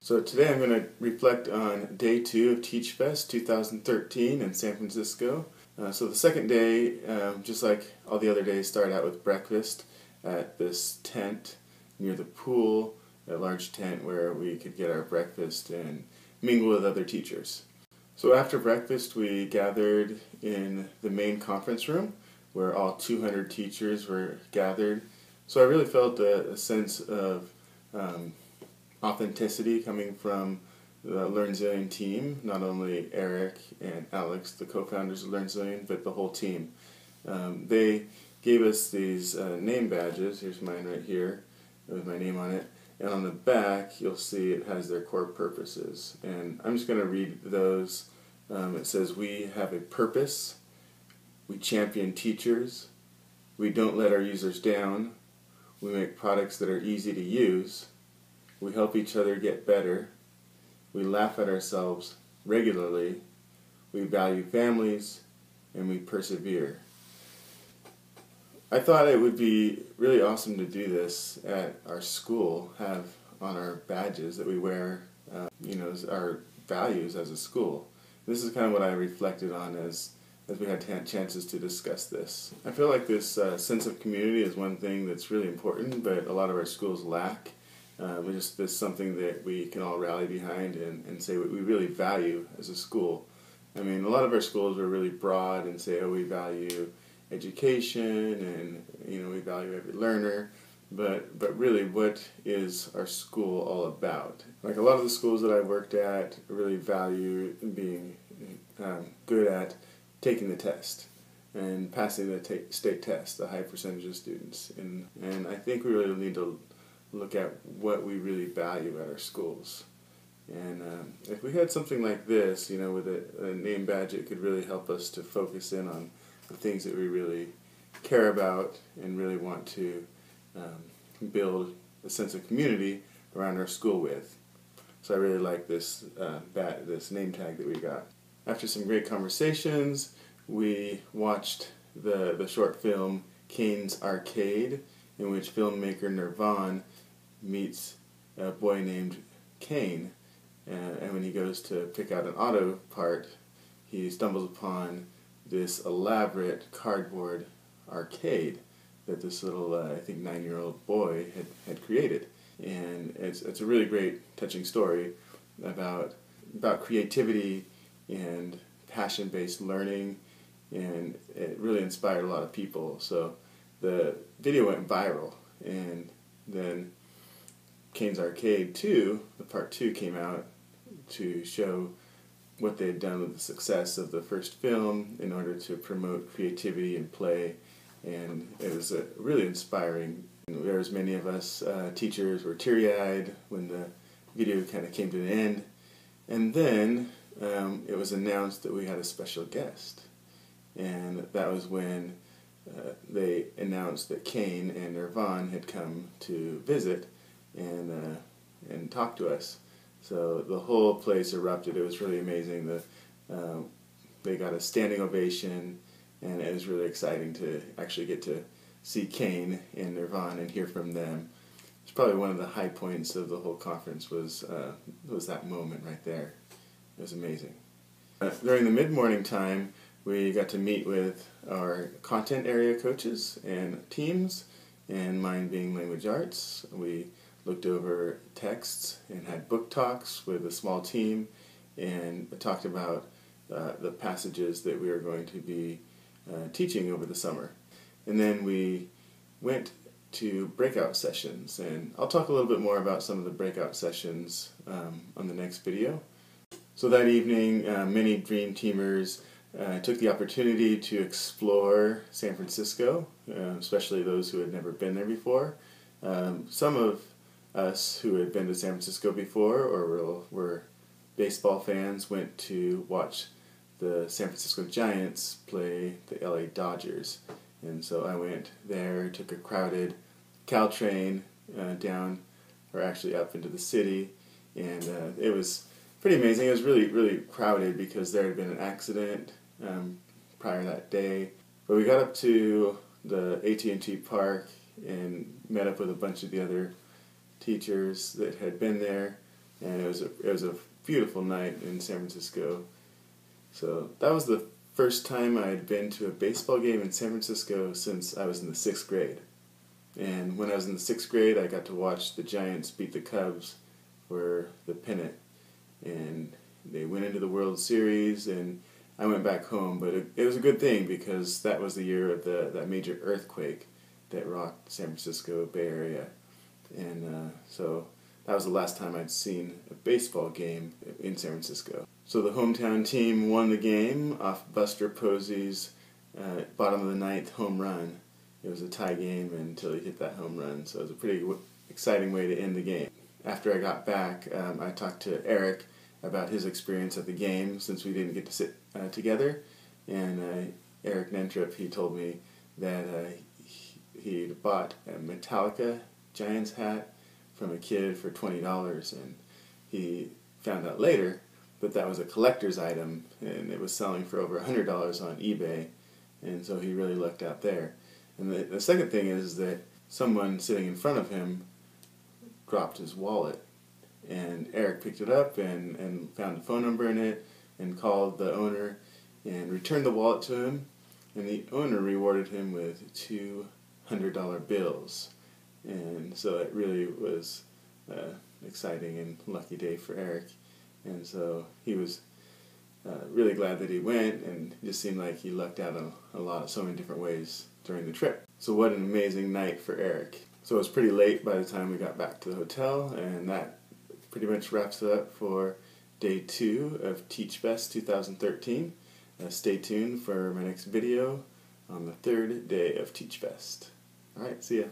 So today I'm going to reflect on day 2 of TeachFest 2013 in San Francisco. So the second day, just like all the other days, started out with breakfast at this tent near the pool, a large tent where we could get our breakfast and mingle with other teachers. So after breakfast we gathered in the main conference room where all 200 teachers were gathered. So I really felt a sense of authenticity coming from the Learn Zillion team, not only Eric and Alex, the co-founders of Learn Zillion, but the whole team. They gave us these name badges. Here's mine right here with my name on it. And on the back, you'll see it has their core purposes. And I'm just going to read those. It says, we have a purpose, we champion teachers, we don't let our users down, we make products that are easy to use, we help each other get better, we laugh at ourselves regularly, we value families, and we persevere. I thought it would be really awesome to do this at our school, have on our badges that we wear, as our values as a school. This is kind of what I reflected on as we had chances to discuss this. I feel like this sense of community is one thing that's really important, but a lot of our schools lack. It's just something that we can all rally behind and say what we really value as a school. I mean, a lot of our schools are really broad and say, oh, we value education and, we value every learner. But really, what is our school all about? Like a lot of the schools that I worked at really value being good at taking the test and passing the state test, a high percentage of students. And I think we really need to look at what we really value at our schools. And if we had something like this, with a name badge, it could really help us to focus in on the things that we really care about and really want to build a sense of community around our school with. So I really like this this name tag that we got. After some great conversations, we watched the short film Caines Arcade, in which filmmaker Nirvan meets a boy named Caine, and when he goes to pick out an auto part, he stumbles upon this elaborate cardboard arcade that this little, I think 9-year-old boy had created. And it's a really great, touching story about creativity and passion-based learning, and it really inspired a lot of people. So the video went viral, and then Caines Arcade 2, the part 2, came out to show what they had done with the success of the first film in order to promote creativity and play, and it was really inspiring. There was many of us teachers were teary-eyed when the video kind of came to an end, and then it was announced that we had a special guest, and that was when they announced that Caine and Nirvan had come to visit and talk to us. So the whole place erupted. It was really amazing. They got a standing ovation, and it was really exciting to actually get to see Caine and Nirvan and hear from them. It's probably one of the high points of the whole conference was that moment right there. It was amazing. During the mid-morning time, we got to meet with our content area coaches and teams, and mine being language arts. We looked over texts and had book talks with a small team and talked about the passages that we were going to be teaching over the summer. And then we went to breakout sessions, and I'll talk a little bit more about some of the breakout sessions on the next video. So that evening, many Dream Teamers took the opportunity to explore San Francisco, especially those who had never been there before. Some of us who had been to San Francisco before or were baseball fans went to watch the San Francisco Giants play the LA Dodgers. And so I went there, took a crowded Caltrain down, or actually up into the city, and it was pretty amazing. It was really, really crowded because there had been an accident prior that day. But we got up to the AT&T Park and met up with a bunch of the other teachers that had been there, and it was a beautiful night in San Francisco. So that was the first time I had been to a baseball game in San Francisco since I was in the 6th grade. And when I was in the 6th grade, I got to watch the Giants beat the Cubs for the pennant. And they went into the World Series, and I went back home. But it was a good thing because that was the year of that major earthquake that rocked San Francisco Bay Area. And so that was the last time I'd seen a baseball game in San Francisco. So the hometown team won the game off Buster Posey's bottom of the 9th home run. It was a tie game until he hit that home run, so it was a pretty exciting way to end the game. After I got back, I talked to Eric about his experience at the game since we didn't get to sit together. And Eric Nentrip, he told me that he bought a Metallica Giants hat from a kid for $20, and he found out later that that was a collector's item, and it was selling for over $100 on eBay, and so he really lucked out there. And the second thing is that someone sitting in front of him dropped his wallet, and Eric picked it up and found a phone number in it and called the owner and returned the wallet to him, and the owner rewarded him with $200 bills. And so it really was an exciting and lucky day for Eric. And so he was really glad that he went, and it just seemed like he lucked out on so many different ways during the trip. So what an amazing night for Eric. So it was pretty late by the time we got back to the hotel, and that pretty much wraps it up for day 2 of TeachFest 2013. Stay tuned for my next video on the 3rd day of TeachFest. Alright, see ya.